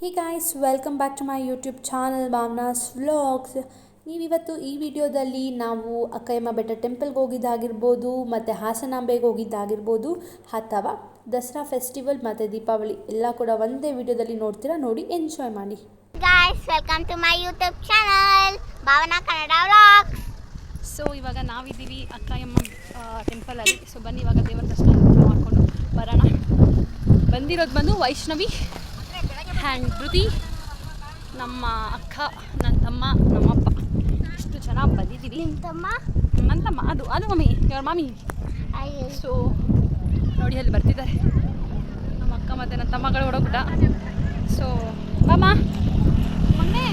Hey guys, welcome back to my YouTube channel Bhavana's vlogs. ನೀವಿವತ್ತು ಈ ವಿಡಿಯೋದಲ್ಲಿ ನಾವು ಅಕ್ಕಯ್ಯಮ್ಮ ಬೆಟ್ಟ ಟೆಂಪಲ್ಗೆ ಹೋಗಿದ್ದಾಗಿರ್ಬೋದು, ಮತ್ತು ಹಾಸನಾಂಬೆಗೆ ಹೋಗಿದ್ದಾಗಿರ್ಬೋದು, ಅಥವಾ ದಸರಾ ಫೆಸ್ಟಿವಲ್ ಮತ್ತು ದೀಪಾವಳಿ ಎಲ್ಲ ಕೂಡ ಒಂದೇ ವಿಡಿಯೋದಲ್ಲಿ ನೋಡ್ತೀರಾ. ನೋಡಿ ಎಂಜಾಯ್ ಮಾಡಿ. Guys, welcome to my YouTube channel Bhavana Kannada vlogs. So ಇವಾಗ ನಾವಿದ್ದೀವಿ ಅಕ್ಕಯ್ಯಮ್ಮ ಟೆಂಪಲಲ್ಲಿ. ಸೊ ಬನ್ನಿ ಇವಾಗ ದೇವರ ದರ್ಶನ ಮಾಡಿಕೊಂಡು ಬರೋಣ. ಬಂದಿರೋದು ಬಂದು ವೈಷ್ಣವಿ ಆ್ಯಂಡ್ ಧೃತಿ, ನಮ್ಮ ಅಕ್ಕ, ನನ್ನ ತಮ್ಮ, ನಮ್ಮಪ್ಪ, ಇಷ್ಟು ಜನ ಬಂದಿದ್ದೀವಿ. ನನ್ನ ತಮ್ಮ ಅದು ಮಮ್ಮಿ, ಇವ್ರ ಮಾಮಿ. ಸೊ ನೋಡಿ ಅಲ್ಲಿ ಬರ್ತಿದ್ದಾರೆ ನಮ್ಮ ಅಕ್ಕ ಮತ್ತು ನನ್ನ ತಮ್ಮಗಳು ಹೊಡೋಗ್ಬಿಟ್ಟ. ಸೊ ಬಾಮ ಮೊನ್ನೆ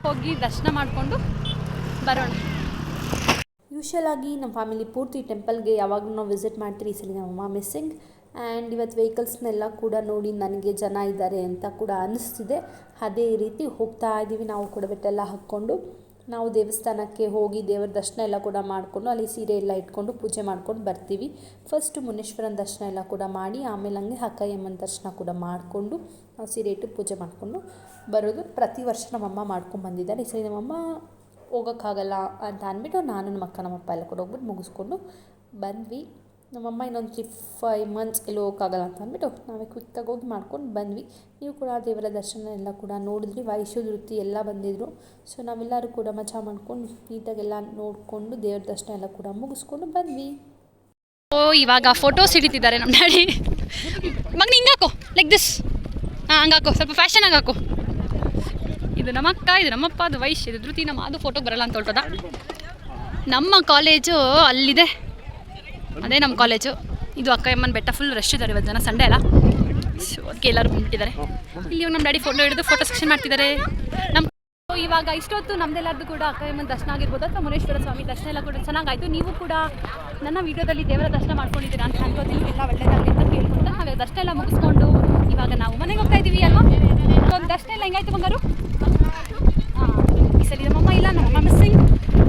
ಹೋಗಿ ದರ್ಶನ ಮಾಡಿಕೊಂಡು ಬರೋಣ. ಯೂಶ್ವಲ್ ಆಗಿ ನಮ್ಮ ಫ್ಯಾಮಿಲಿ ಪೂರ್ತಿ ಟೆಂಪಲ್ಗೆ ಯಾವಾಗಲೂ ನಾವು ವಿಸಿಟ್ ಮಾಡ್ತೀವಿ. ಈ ಸಲ ನಮ್ಮಮ್ಮ ಮಿಸ್ಸಿಂಗ್. ಆ್ಯಂಡ್ ಇವತ್ತು ವೆಹಿಕಲ್ಸ್ನೆಲ್ಲ ಕೂಡ ನೋಡಿ ನನಗೆ ಜನ ಇದ್ದಾರೆ ಅಂತ ಕೂಡ ಅನ್ನಿಸ್ತಿದೆ. ಅದೇ ರೀತಿ ಹೋಗ್ತಾ ಇದ್ದೀವಿ. ನಾವು ಕೂಡ ಬೆಟ್ಟೆಲ್ಲ ಹಾಕ್ಕೊಂಡು ನಾವು ದೇವಸ್ಥಾನಕ್ಕೆ ಹೋಗಿ ದೇವರ ದರ್ಶನ ಎಲ್ಲ ಕೂಡ ಮಾಡಿಕೊಂಡು ಅಲ್ಲಿ ಸೀರೆ ಎಲ್ಲ ಇಟ್ಕೊಂಡು ಪೂಜೆ ಮಾಡ್ಕೊಂಡು ಬರ್ತೀವಿ. ಫಸ್ಟು ಮುನೇಶ್ವರನ ದರ್ಶನ ಎಲ್ಲ ಕೂಡ ಮಾಡಿ ಆಮೇಲೆ ಹಂಗೆ ಅಕ್ಕಯ್ಯಮ್ಮನ ದರ್ಶನ ಕೂಡ ಮಾಡಿಕೊಂಡು ನಾವು ಸೀರೆ ಇಟ್ಟು ಪೂಜೆ ಮಾಡಿಕೊಂಡು ಬರೋದು ಪ್ರತಿ ವರ್ಷ ನಮ್ಮಮ್ಮ ಮಾಡ್ಕೊಂಡು ಬಂದಿದ್ದಾರೆ. ಈ ಸರಿ ನಮ್ಮಮ್ಮ ಹೋಗೋಕ್ಕಾಗಲ್ಲ ಅಂತ ಅಂದ್ಬಿಟ್ಟು ನಾನು ನಮ್ಮ ಅಕ್ಕ ನಮ್ಮಪ್ಪ ಎಲ್ಲ ಕೂಡ ಹೋಗ್ಬಿಟ್ಟು ಮುಗಿಸ್ಕೊಂಡು ಬಂದ್ವಿ. ನಮ್ಮಮ್ಮ ಇನ್ನೊಂದು 3-5 ಮಂತ್ಸ್ ಎಲ್ಲೂ ಹೋಗೋಕ್ಕಾಗಲ್ಲ ಅಂತ ಅಂದ್ಬಿಟ್ಟು ನಾವೇ ಕ್ವಿಕ್ಕಾಗಿ ಹೋಗಿ ಮಾಡ್ಕೊಂಡು ಬಂದ್ವಿ. ನೀವು ಕೂಡ ದೇವರ ದರ್ಶನ ಎಲ್ಲ ಕೂಡ ನೋಡಿದ್ರಿ. ವಯಸ್ಸು ಧೃತಿ ಎಲ್ಲ ಬಂದಿದ್ದರು. ಸೊ ನಾವೆಲ್ಲರೂ ಕೂಡ ಮಜಾ ಮಾಡ್ಕೊಂಡು ನೀಟಾಗೆಲ್ಲ ನೋಡಿಕೊಂಡು ದೇವರ ದರ್ಶನ ಎಲ್ಲ ಕೂಡ ಮುಗಿಸ್ಕೊಂಡು ಬಂದ್ವಿ. ಓ ಇವಾಗ ಫೋಟೋಸ್ ಹಿಡಿತಿದ್ದಾರೆ ನಮ್ಮ ಡ್ಯಾಡಿ. ಮಗನ ಹಿಂಗಾಕೋ, ಲೈಕ್ ದಿಸ್. ಹಂಗಾಕೋ, ಸ್ವಲ್ಪ ಫ್ಯಾಷನ್ ಹಾಕೋ. ಇದು ನಮ್ಮ ಅಕ್ಕ, ಇದು ನಮ್ಮಪ್ಪ, ಅದು ವೈಶ್, ಇದು ಧೃತಿ. ನಮ್ಮ ಅದು ಫೋಟೋಗೆ ಬರಲ್ಲ ಅಂತ ಹೊರಟದ. ನಮ್ಮ ಕಾಲೇಜು ಅಲ್ಲಿದೆ, ಅದೇ ನಮ್ಮ ಕಾಲೇಜು. ಇದು ಅಕ್ಕಯ್ಯಮ್ಮನ ಬೆಟ್ಟ. ಫುಲ್ ರಶ್ ಇದ್ದಾರೆ ಇವತ್ತು, ಜನ ಸಂಡೇ ಅಲ್ಲ. ಸೊ ಅದಕ್ಕೆ ಎಲ್ಲರೂ ಬಂದ್ಬಿಟ್ಟಿದ್ದಾರೆ. ಇಲ್ಲಿ ನಮ್ಮ ಡ್ಯಾಡಿ ಫೋಟೋ ಹಿಡಿದು ಫೋಟೋ ಸೆಕ್ಷನ್ ಮಾಡ್ತಿದ್ದಾರೆ. ನಮ್ಮ ಇವಾಗ ಇಷ್ಟೊತ್ತು ನಮ್ಮದೆಲ್ಲರದ್ದು ಕೂಡ ಅಕ್ಕಯ್ಯಮ್ಮನ ದರ್ಶನ ಆಗಿರ್ಬೋದು ಅಥವಾ ಮುನೇಶ್ವರ ಸ್ವಾಮಿ ದರ್ಶನ ಎಲ್ಲ ಕೂಡ ಚೆನ್ನಾಗಾಯಿತು. ನೀವು ಕೂಡ ನನ್ನ ವೀಡಿಯೋದಲ್ಲಿ ದೇವರ ದರ್ಶನ ಮಾಡ್ಕೊಂಡಿದ್ದೀರಾ ಅಂತ ಅನ್ಕೋತೀನಿ. ಎಲ್ಲ ಒಳ್ಳೆಯದಾಗಲಿ ಅಂತ ಕೇಳ್ಕೊಂಡು ನಾವು ದರ್ಶನ ಎಲ್ಲ ಮುಗಿಸ್ಕೊಂಡು ಇವಾಗ ನಾವು ಮನೆಗೆ ಹೋಗ್ತಾ ಇದ್ದೀವಿ ಅಲ್ವಾ. ಒಂದು ದರ್ಶನ ಎಲ್ಲ ಹೆಂಗಾಯ್ತು ಬಂಗಾರು? ಈ ಸರಿ ನಮ್ಮಮ್ಮ ಇಲ್ಲ, ನಮ್ಮಮ್ಮ ಮಿಸ್ಸಿಂಗ್.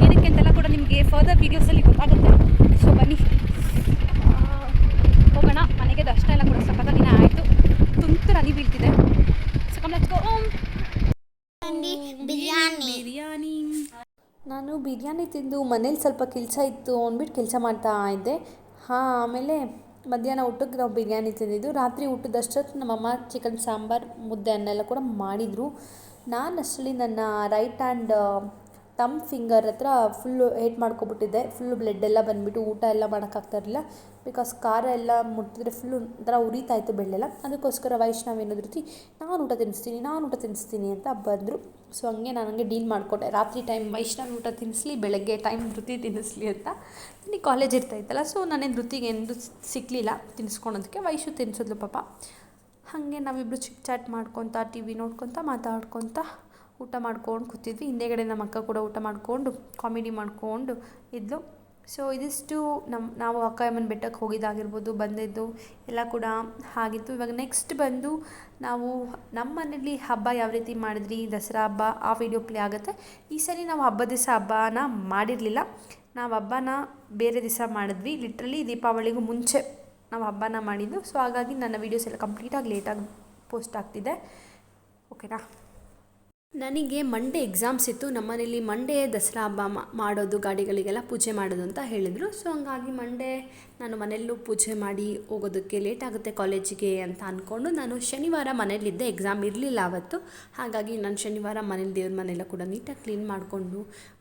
ಏನಕ್ಕೆ ಅಂತೆಲ್ಲ ಕೂಡ ನಿಮಗೆ ಫರ್ದರ್ ವೀಡಿಯೋಸಲ್ಲಿ ಗೊತ್ತಾಗುತ್ತೆ. ಸೊ ಬನ್ನಿ ಹೋಗೋಣ ಮನೆಗೆ. ದರ್ಶನ ಎಲ್ಲ ಕೂಡ ಸಖತ್ತಾಗಿನೇ ಆಯಿತು. ತುಂತುರು ಹನಿ ಬೀಳ್ತಿದೆ. So let's go. ಬಿರಿಯಾನಿ. ನಾನು ಬಿರಿಯಾನಿ ತಿಂದು ಮನೇಲಿ ಸ್ವಲ್ಪ ಕೆಲಸ ಇತ್ತು ಅಂದ್ಬಿಟ್ಟು ಕೆಲಸ ಮಾಡ್ತಾ ಇದ್ದೆ. ಆಮೇಲೆ ಮಧ್ಯಾಹ್ನ ಊಟಕ್ಕೆ ನಾವು ಬಿರಿಯಾನಿ ತಿಂದಿದ್ದು. ರಾತ್ರಿ ಊಟದಷ್ಟೊತ್ತು ನಮ್ಮಮ್ಮ ಚಿಕನ್ ಸಾಂಬಾರು, ಮುದ್ದೆ, ಅನ್ನ ಎಲ್ಲ ಕೂಡ ಮಾಡಿದರು. ನಾನು ಅಷ್ಟರಲ್ಲಿ ನನ್ನ ರೈಟ್ ಹ್ಯಾಂಡ್ ತಮ್ ಫಿಂಗರ್ ಹತ್ರ ಫುಲ್ಲು ಏಟ್ ಮಾಡ್ಕೊಬಿಟ್ಟಿದ್ದೆ. ಫುಲ್ಲು ಬ್ಲಡ್ ಎಲ್ಲ ಬಂದುಬಿಟ್ಟು ಊಟ ಎಲ್ಲ ಮಾಡೋಕ್ಕಾಗ್ತಾಯಿರಲಿಲ್ಲ. ಬಿಕಾಸ್ ಖಾರ ಎಲ್ಲ ಮುಟ್ಟಿದ್ರೆ ಫುಲ್ಲು ಒಂಥರ ಉರಿತಾಯಿತ್ತು ಬೆಳ್ಳೆಲ್ಲ. ಅದಕ್ಕೋಸ್ಕರ ವೈಷ್ಣವ್ ಏನೋದ್ರಿ ನಾನು ಊಟ ತಿನ್ನಿಸ್ತೀನಿ ಅಂತ ಬಂದರು. ಸೊ ಹಂಗೆ ನಾನು ಹಂಗೆ ಡೀಲ್ ಮಾಡಿಕೊಟ್ಟೆ. ರಾತ್ರಿ ಟೈಮ್ ವೈಷ್ಣವ್ ಊಟ ತಿನ್ನಿಸ್ಲಿ, ಬೆಳಗ್ಗೆ ಟೈಮ್ ಧೃತಿ ತಿನ್ನಿಸ್ಲಿ ಅಂತ. ನನಗೆ ಕಾಲೇಜ್ ಇರ್ತಾಯಿತ್ತಲ್ಲ. ಸೊ ನಾನೇನು ಧೃತಿಗೆ ಎಂದು ಸಿಕ್ಕಲಿಲ್ಲ ತಿನ್ನಿಸ್ಕೊಳೋದಕ್ಕೆ. ವೈಶು ತಿನ್ನಿಸಿದ್ಲು ಪಾಪ. ಹಾಗೆ ನಾವಿಬ್ಬರು ಚಿಕ್ ಚಾಟ್ ಮಾಡ್ಕೊತ, ಟಿ ವಿ ನೋಡ್ಕೊತ, ಮಾತಾಡ್ಕೊತ ಊಟ ಮಾಡ್ಕೊಂಡು ಕೂತಿದ್ವಿ. ಹಿಂದೆಗಡೆ ನಮ್ಮ ಅಕ್ಕ ಕೂಡ ಊಟ ಮಾಡಿಕೊಂಡು ಕಾಮಿಡಿ ಮಾಡಿಕೊಂಡು ಇದ್ಲು. ಸೊ ಇದಿಷ್ಟು ನಾವು ಅಕ್ಕಯ್ಯಮ್ಮನ ಬೆಟ್ಟಕ್ಕೆ ಹೋಗಿದ್ದಾಗಿರ್ಬೋದು, ಬಂದಿದ್ದು ಎಲ್ಲ ಕೂಡ ಆಗಿತ್ತು. ಇವಾಗ ನೆಕ್ಸ್ಟ್ ಬಂದು ನಾವು ನಮ್ಮ ಮನೇಲಿ ಹಬ್ಬ ಯಾವ ರೀತಿ ಮಾಡಿದ್ರಿ, ದಸರಾ ಹಬ್ಬ, ಆ ವಿಡಿಯೋ ಪ್ಲೇ ಆಗುತ್ತೆ. ಈ ಸರಿ ನಾವು ಹಬ್ಬದ ದಿವಸ ಹಬ್ಬನ ಮಾಡಿರಲಿಲ್ಲ. ನಾವು ಹಬ್ಬನ ಬೇರೆ ದಿವಸ ಮಾಡಿದ್ವಿ. ಲಿಟ್ರಲಿ ದೀಪಾವಳಿಗೂ ಮುಂಚೆ ನಾವು ಹಬ್ಬನ ಮಾಡಿದ್ದು. ಸೊ ಹಾಗಾಗಿ ನನ್ನ ವೀಡಿಯೋಸ್ ಎಲ್ಲ ಕಂಪ್ಲೀಟಾಗಿ ಲೇಟಾಗಿ ಪೋಸ್ಟ್ ಆಗ್ತಿದೆ. ಓಕೆನಾ? ನನಗೆ ಮಂಡೇ ಎಕ್ಸಾಮ್ಸ್ ಇತ್ತು. ನಮ್ಮನೇಲಿ ಮಂಡೇ ದಸರಾ ಹಬ್ಬ ಮಾಡೋದು, ಗಾಡಿಗಳಿಗೆಲ್ಲ ಪೂಜೆ ಮಾಡೋದು ಅಂತ ಹೇಳಿದರು. ಸೊ ಹಂಗಾಗಿ ಮಂಡೇ ನಾನು ಮನೆಯಲ್ಲೂ ಪೂಜೆ ಮಾಡಿ ಹೋಗೋದಕ್ಕೆ ಲೇಟ್ ಆಗುತ್ತೆ ಕಾಲೇಜಿಗೆ ಅಂತ ಅಂದ್ಕೊಂಡು ನಾನು ಶನಿವಾರ ಮನೇಲಿದ್ದೆ. ಎಕ್ಸಾಮ್ ಇರಲಿಲ್ಲ ಆವತ್ತು. ಹಾಗಾಗಿ ನಾನು ಶನಿವಾರ ಮನೇಲಿ ದೇವ್ರ ಮನೆಯೆಲ್ಲ ಕೂಡ ನೀಟಾಗಿ ಕ್ಲೀನ್ ಮಾಡಿಕೊಂಡು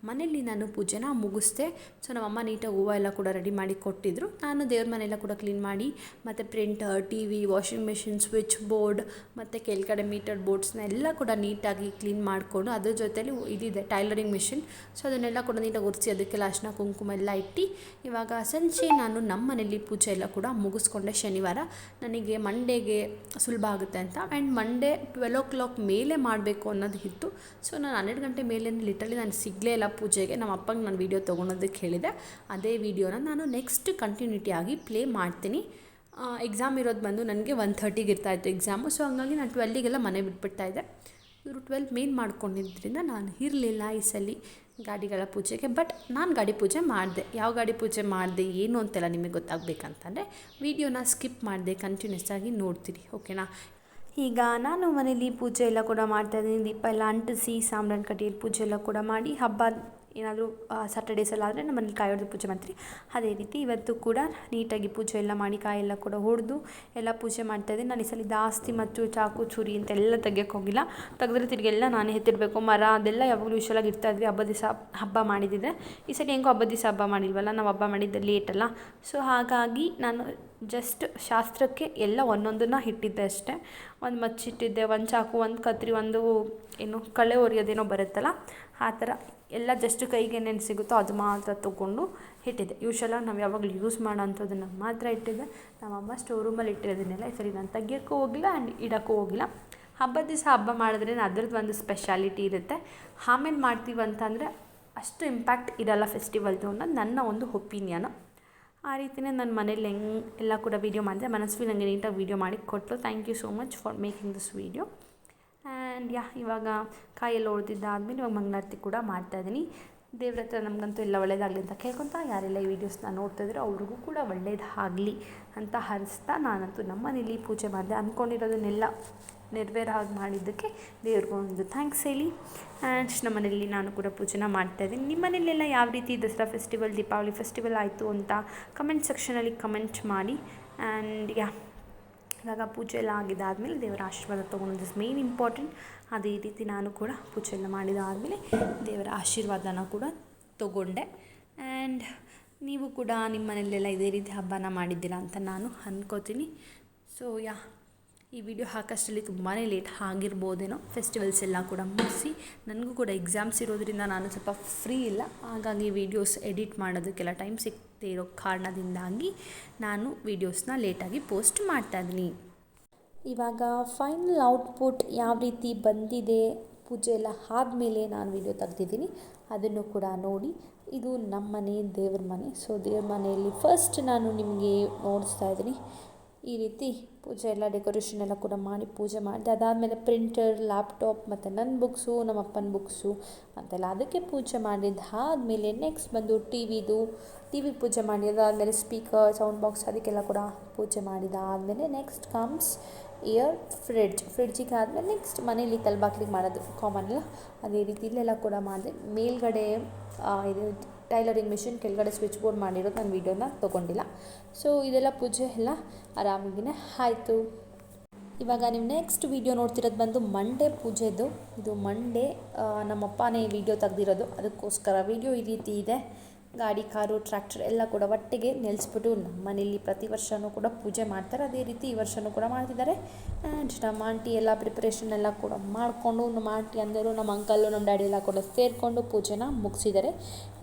ಮನೇಲಿ ನಾನು ಪೂಜೆನ ಮುಗಿಸ್ದೆ. ಸೊ ನಮ್ಮಮ್ಮ ನೀಟಾಗಿ ಹೂವು ಎಲ್ಲ ಕೂಡ ರೆಡಿ ಮಾಡಿ ಕೊಟ್ಟಿದ್ದರು. ನಾನು ದೇವ್ರ ಮನೆಯೆಲ್ಲ ಕೂಡ ಕ್ಲೀನ್ ಮಾಡಿ ಮತ್ತು printer, T V, washing machine, switch board ಮತ್ತು ಕೆಳಗಡೆ ಮೀಟರ್ ಬೋರ್ಡ್ಸ್ನ ಎಲ್ಲ ಕೂಡ ನೀಟಾಗಿ ಕ್ಲೀನ್ ಮಾಡಿಕೊಂಡು ಅದ್ರ ಜೊತೆಲಿ ಇದಿದೆ ಟೈಲರಿಂಗ್ ಮಿಷಿನ್. ಸೊ ಅದನ್ನೆಲ್ಲ ಕೂಡ ನೀಟಾಗಿ ಒರೆಸಿ ಅದಕ್ಕೆಲ್ಲ ಅರಿಶಿನ ಕುಂಕುಮ ಎಲ್ಲ ಇಟ್ಟು ಇವಾಗ ಸಂಜೆ ನಾನು ನಮ್ಮ ಮನೇಲಿ ಪೂಜೆ ಎಲ್ಲ ಕೂಡ ಮುಗಿಸ್ಕೊಂಡೆ. ಶನಿವಾರ ನನಗೆ ಮಂಡೇಗೆ ಸುಲಭ ಆಗುತ್ತೆ ಅಂತ. ಆ್ಯಂಡ್ ಮಂಡೇ 12 o'clock ಮೇಲೆ ಮಾಡಬೇಕು ಅನ್ನೋದು ಇತ್ತು. ಸೊ ನಾನು 12 ಗಂಟೆ ಮೇಲೆ ಲಿಟ್ರಲಿ ನಾನು ಸಿಗಲೇ ಇಲ್ಲ ಪೂಜೆಗೆ. ನಮ್ಮ ಅಪ್ಪಂಗೆ ನಾನು ವೀಡಿಯೋ ತೊಗೊಳೋದಕ್ಕೆ ಹೇಳಿದೆ. ಅದೇ ವೀಡಿಯೋನ ನಾನು ನೆಕ್ಸ್ಟ್ ಕಂಟಿನ್ಯೂಟಿ ಆಗಿ ಪ್ಲೇ ಮಾಡ್ತೀನಿ. ಎಕ್ಸಾಮ್ ಇರೋದು ಬಂದು ನನಗೆ 1:30ಗೆ ಇರ್ತಾಯಿತ್ತು ಎಕ್ಸಾಮು. ಸೊ ಹಂಗಾಗಿ ನಾನು 12ಗೆಲ್ಲ ಮನೆ ಬಿಟ್ಬಿಡ್ತಾಯಿದ್ದೆ. ಇವರು 12 ಮೇನ್ ಮಾಡ್ಕೊಂಡಿದ್ದರಿಂದ ನಾನು ಇರಲಿಲ್ಲ ಈ ಸಲ ಗಾಡಿಗಳ ಪೂಜೆಗೆ. ಬಟ್ ನಾನು ಗಾಡಿ ಪೂಜೆ ಮಾಡಿದೆ. ಯಾವ ಗಾಡಿ ಪೂಜೆ ಮಾಡಿದೆ ಏನು ಅಂತೆಲ್ಲ ನಿಮಗೆ ಗೊತ್ತಾಗಬೇಕಂತಂದರೆ ವಿಡಿಯೋನ ಸ್ಕಿಪ್ ಮಾಡಿದೆ, ಕಂಟಿನ್ಯೂಸ್ ಆಗಿ ನೋಡ್ತೀರಿ, ಓಕೆನಾ. ಈಗ ನಾನು ಮನೇಲಿ ಪೂಜೆ ಎಲ್ಲ ಕೂಡ ಮಾಡ್ತಾಯಿದ್ದೀನಿ. ದೀಪ ಎಲ್ಲ ಅಂಟಿಸಿ ಸಾಂಬ್ರಾಣಿ ಕಡ್ಡಿಯಲ್ಲಿ ಪೂಜೆ ಎಲ್ಲ ಕೂಡ ಮಾಡಿ, ಹಬ್ಬ ಏನಾದರೂ ಸಾಟರ್ಡೇಸ್ ಎಲ್ಲ ಆದರೆ ನಮ್ಮ ಮನೇಲಿ ಕಾಯಿ ಹೊಡೆದು ಪೂಜೆ ಮಾಡ್ತೀರಿ. ಅದೇ ರೀತಿ ಇವತ್ತು ಕೂಡ ನೀಟಾಗಿ ಪೂಜೆ ಎಲ್ಲ ಮಾಡಿ ಕಾಯಿ ಎಲ್ಲ ಕೂಡ ಹೊಡೆದು ಎಲ್ಲ ಪೂಜೆ ಮಾಡ್ತಾಯಿದ್ದೀನಿ. ನಾನು ಈ ಸಲ ಜಾಸ್ತಿ ಮತ್ತು ಚಾಕು ಚೂರಿ ಅಂತೆಲ್ಲ ತೆಗಿಯೋಕ್ಕೆ ಹೋಗಿಲ್ಲ. ತೆಗೆದ್ರೆ ತಿರುಗೆಲ್ಲ ನಾನೇ ಎತ್ತಿಡಬೇಕು. ಮರ ಅದೆಲ್ಲ ಯಾವಾಗಲೂ ಯೂಶ್ವಲಾಗಿ ಇರ್ತಾಯಿದ್ವಿ ಹಬ್ಬದ ದಿವಸ ಹಬ್ಬ ಮಾಡಿದ್ದಿದೆ. ಈ ಸಲ ಹೆಂಗೋ ಹಬ್ಬದ ದಿವಸ ಹಬ್ಬ ಮಾಡಿಲ್ವಲ್ಲ, ನಾವು ಹಬ್ಬ ಮಾಡಿದ್ದೆ ಲೇಟಲ್ಲ. ಸೊ ಹಾಗಾಗಿ ನಾನು ಜಸ್ಟ್ ಶಾಸ್ತ್ರಕ್ಕೆ ಎಲ್ಲ ಒಂದೊಂದನ್ನು ಇಟ್ಟಿದ್ದೆ ಅಷ್ಟೇ. ಒಂದು ಮಚ್ಚಿಟ್ಟಿದ್ದೆ, ಒಂದು ಚಾಕು, ಒಂದು ಕತ್ರಿ, ಒಂದು ಏನು ಕಳೆ ಒರೆಯೋದೇನೋ ಬರುತ್ತಲ್ಲ ಆ ಥರ ಎಲ್ಲ ಜಸ್ಟ್ ಕೈಗೆ ಏನೇನು ಸಿಗುತ್ತೋ ಅದು ಮಾತ್ರ ತೊಗೊಂಡು ಇಟ್ಟಿದ್ದೆ. ಯೂಶ್ವಲಾಗಿ ನಾವು ಯಾವಾಗಲೂ ಯೂಸ್ ಮಾಡೋ ಅಂಥದ್ದನ್ನು ಮಾತ್ರ ಇಟ್ಟಿದ್ದೆ. ನಮ್ಮಮ್ಮ ಸ್ಟೋರ್ ರೂಮಲ್ಲಿ ಇಟ್ಟಿರೋದನ್ನೆಲ್ಲ ಈ ಸರಿ ನಾನು ತೆಗಿಯೋಕ್ಕೂ ಹೋಗಿಲ್ಲ ಆ್ಯಂಡ್ ಇಡೋಕ್ಕೂ ಹೋಗಿಲ್ಲ. ಹಬ್ಬದ ದಿವಸ ಹಬ್ಬ ಮಾಡಿದ್ರೆ ಅದ್ರದ್ದು ಒಂದು ಸ್ಪೆಷಾಲಿಟಿ ಇರುತ್ತೆ. ಆಮೇಲೆ ಮಾಡ್ತೀವಿ ಅಂತಂದರೆ ಅಷ್ಟು ಇಂಪ್ಯಾಕ್ಟ್ ಇರೋಲ್ಲ ಫೆಸ್ಟಿವಲ್ದು ಅನ್ನೋದು ನನ್ನ ಒಂದು ಒಪಿನಿಯನು. ಆ ರೀತಿಯೇ ನನ್ನ ಮನೇಲಿ ಎಲ್ಲ ಕೂಡ ವೀಡಿಯೋ ಮಾಡಿದೆ. ಮನಸ್ವಿ ನನಗೆ ನೀಟಾಗಿ ವೀಡಿಯೋ ಮಾಡಿ ಕೊಟ್ಟರು. Thank you so much for making this video. And ಇವಾಗ ಕಾಯೆಲ್ಲ ಹೊಡೆದಿದ್ದಾದಮೇಲೆ ಇವಾಗ ಮಂಗಳಾರತಿ ಕೂಡ ಮಾಡ್ತಾಯಿದ್ದೀನಿ. ದೇವ್ರ ಹತ್ರ ನಮಗಂತೂ ಎಲ್ಲ ಒಳ್ಳೇದಾಗಲಿ ಅಂತ ಕೇಳ್ಕೊತಾ, ಯಾರೆಲ್ಲ ಈ ವೀಡಿಯೋಸ್ನ ನೋಡ್ತಾಯಿದ್ರು ಅವ್ರಿಗೂ ಕೂಡ ಒಳ್ಳೇದಾಗಲಿ ಅಂತ ಹರಿಸ್ತಾ, ನಾನಂತೂ ನಮ್ಮ ಮನೇಲಿ ಪೂಜೆ ಮಾಡಿದೆ. ಅಂದ್ಕೊಂಡಿರೋದನ್ನೆಲ್ಲ ನೆರವೇರೋ ಹಾಗೆ ಮಾಡಿದ್ದಕ್ಕೆ ದೇವ್ರಿಗೂ ಒಂದು ಥ್ಯಾಂಕ್ಸ್ ಹೇಳಿ. ಆ್ಯಂಡ್ ನಮ್ಮ ಮನೇಲಿ ನಾನು ಕೂಡ ಪೂಜೆನ ಮಾಡ್ತಾಯಿದ್ದೀನಿ. ನಿಮ್ಮ ಮನೇಲೆಲ್ಲ ಯಾವ ರೀತಿ ದಸರಾ ಫೆಸ್ಟಿವಲ್, ದೀಪಾವಳಿ ಫೆಸ್ಟಿವಲ್ ಆಯಿತು ಅಂತ ಕಮೆಂಟ್ ಸೆಕ್ಷನಲ್ಲಿ ಕಮೆಂಟ್ ಮಾಡಿ. ಆ್ಯಂಡ್ ಇವಾಗ ಪೂಜೆ ಎಲ್ಲ ಆಗಿದ್ದಾದಮೇಲೆ ದೇವರ ಆಶೀರ್ವಾದ ತೊಗೊಳೋದು ಇಸ್ ಮೇನ್ ಇಂಪಾರ್ಟೆಂಟ್. ಅದೇ ರೀತಿ ನಾನು ಕೂಡ ಪೂಜೆ ಎಲ್ಲ ಮಾಡಿದಾದಮೇಲೆ ದೇವರ ಆಶೀರ್ವಾದನ ಕೂಡ ತೊಗೊಂಡೆ. ಆ್ಯಂಡ್ ನೀವು ಕೂಡ ನಿಮ್ಮ ಮನೆಯಲ್ಲೆಲ್ಲ ಇದೇ ರೀತಿ ಹಬ್ಬನ ಮಾಡಿದ್ದೀರಾ ಅಂತ ನಾನು ಅಂದ್ಕೋತೀನಿ. ಸೊ ಈ ವಿಡಿಯೋ ಹಾಕೋಷ್ಟರಲ್ಲಿ ತುಂಬಾ ಲೇಟ್ ಆಗಿರ್ಬೋದೇನೋ. ಫೆಸ್ಟಿವಲ್ಸ್ ಎಲ್ಲ ಕೂಡ ಮುಗಿಸಿ ನನಗೂ ಕೂಡ ಎಕ್ಸಾಮ್ಸ್ ಇರೋದ್ರಿಂದ ನಾನು ಸ್ವಲ್ಪ ಫ್ರೀ ಇಲ್ಲ. ಹಾಗಾಗಿ ವೀಡಿಯೋಸ್ ಎಡಿಟ್ ಮಾಡೋದಕ್ಕೆಲ್ಲ ಟೈಮ್ ಸಿಗದೇ ಇರೋ ಕಾರಣದಿಂದಾಗಿ ನಾನು ವೀಡಿಯೋಸ್ನ ಲೇಟಾಗಿ ಪೋಸ್ಟ್ ಮಾಡ್ತಾಯಿದ್ದೀನಿ. ಇವಾಗ ಫೈನಲ್ ಔಟ್ಪುಟ್ ಯಾವ ರೀತಿ ಬಂದಿದೆ, ಪೂಜೆ ಎಲ್ಲ ಆದಮೇಲೆ ನಾನು ವೀಡಿಯೋ ತೆಗ್ದಿದ್ದೀನಿ, ಅದನ್ನು ಕೂಡ ನೋಡಿ. ಇದು ನಮ್ಮ ಮನೆ, ದೇವ್ರ ಮನೆ. ಸೊ ದೇವ್ರ ಮನೆಯಲ್ಲಿ ಫಸ್ಟ್ ನಾನು ನಿಮಗೆ ನೋಡಿಸ್ತಾ ಇದ್ದೀನಿ. ಈ ರೀತಿ ಪೂಜೆ ಎಲ್ಲ ಡೆಕೋರೇಷನ್ ಎಲ್ಲ ಕೂಡ ಮಾಡಿ ಪೂಜೆ ಮಾಡಿದೆ. ಅದಾದಮೇಲೆ ಪ್ರಿಂಟರ್, ಲ್ಯಾಪ್ಟಾಪ್ ಮತ್ತು ನನ್ನ ಬುಕ್ಸು, ನಮ್ಮ ಅಪ್ಪನ ಬುಕ್ಸು ಅಂತೆಲ್ಲ ಅದಕ್ಕೆ ಪೂಜೆ ಮಾಡಿದ್ದಾದಮೇಲೆ ನೆಕ್ಸ್ಟ್ ಬಂದು ಟಿ ವಿಗೆ ಪೂಜೆ ಮಾಡಿ, ಅದಾದಮೇಲೆ ಸ್ಪೀಕರ್, ಸೌಂಡ್ ಬಾಕ್ಸ್ ಅದಕ್ಕೆಲ್ಲ ಕೂಡ ಪೂಜೆ ಮಾಡಿದ್ದಾದಮೇಲೆ ನೆಕ್ಸ್ಟ್ ಕಮ್ಸ್ ಫ್ರಿಡ್ಜಿಗೆ ಆದಮೇಲೆ ನೆಕ್ಸ್ಟ್ ಮನೇಲಿ ಕಲ್ಬಾಕ್ಲಿಗೆ ಮಾಡೋದು ಕಾಮನ್ ಅಲ್ಲ, ಅದೇ ರೀತಿ ಇಲ್ಲೆಲ್ಲ ಕೂಡ ಮಾಡಿದೆ. ಮೇಲ್ಗಡೆ ಇದು ಟೈಲರಿಂಗ್ ಮಿಷಿನ್ ಕೆಳಗಡೆ ಸ್ವಿಚ್ ಬೋರ್ಡ್ ಮಾಡಿರೋದು ನಾನು ವೀಡಿಯೋನ ತೊಗೊಂಡಿಲ್ಲ. ಸೊ ಇದೆಲ್ಲ ಪೂಜೆ ಎಲ್ಲ ಆರಾಮಾಗಿಯೇ ಆಯಿತು. ಇವಾಗ ನೀವು ನೆಕ್ಸ್ಟ್ ವೀಡಿಯೋ ನೋಡ್ತಿರೋದು ಬಂದು ಮಂಡೇ ಪೂಜೆದು. ಇದು ಮಂಡೇ ನಮ್ಮಪ್ಪನೇ ವೀಡಿಯೋ ತೆಗ್ದಿರೋದು, ಅದಕ್ಕೋಸ್ಕರ ವೀಡಿಯೋ ಈ ರೀತಿ ಇದೆ. ಗಾಡಿ, ಕಾರು, ಟ್ರ್ಯಾಕ್ಟರ್ ಎಲ್ಲ ಕೂಡ ಒಟ್ಟಿಗೆ ನಿಲ್ಲಿಸ್ಬಿಟ್ಟು ನಮ್ಮ ಮನೇಲಿ ಪ್ರತಿ ವರ್ಷವೂ ಕೂಡ ಪೂಜೆ ಮಾಡ್ತಾರೆ. ಅದೇ ರೀತಿ ಈ ವರ್ಷವೂ ಕೂಡ ಮಾಡ್ತಿದ್ದಾರೆ. ಆ್ಯಂಡ್ ನಮ್ಮ ಆಂಟಿ ಎಲ್ಲ ಪ್ರಿಪ್ರೇಷನ್ ಎಲ್ಲ ಕೂಡ ಮಾಡಿಕೊಂಡು, ನಮ್ಮ ಆಂಟಿ ಅಂದರು, ನಮ್ಮ ಅಂಕಲ್ಲು, ನಮ್ಮ ಡ್ಯಾಡಿ ಎಲ್ಲ ಕೂಡ ಸೇರಿಕೊಂಡು ಪೂಜೆನ ಮುಗಿಸಿದ್ದಾರೆ.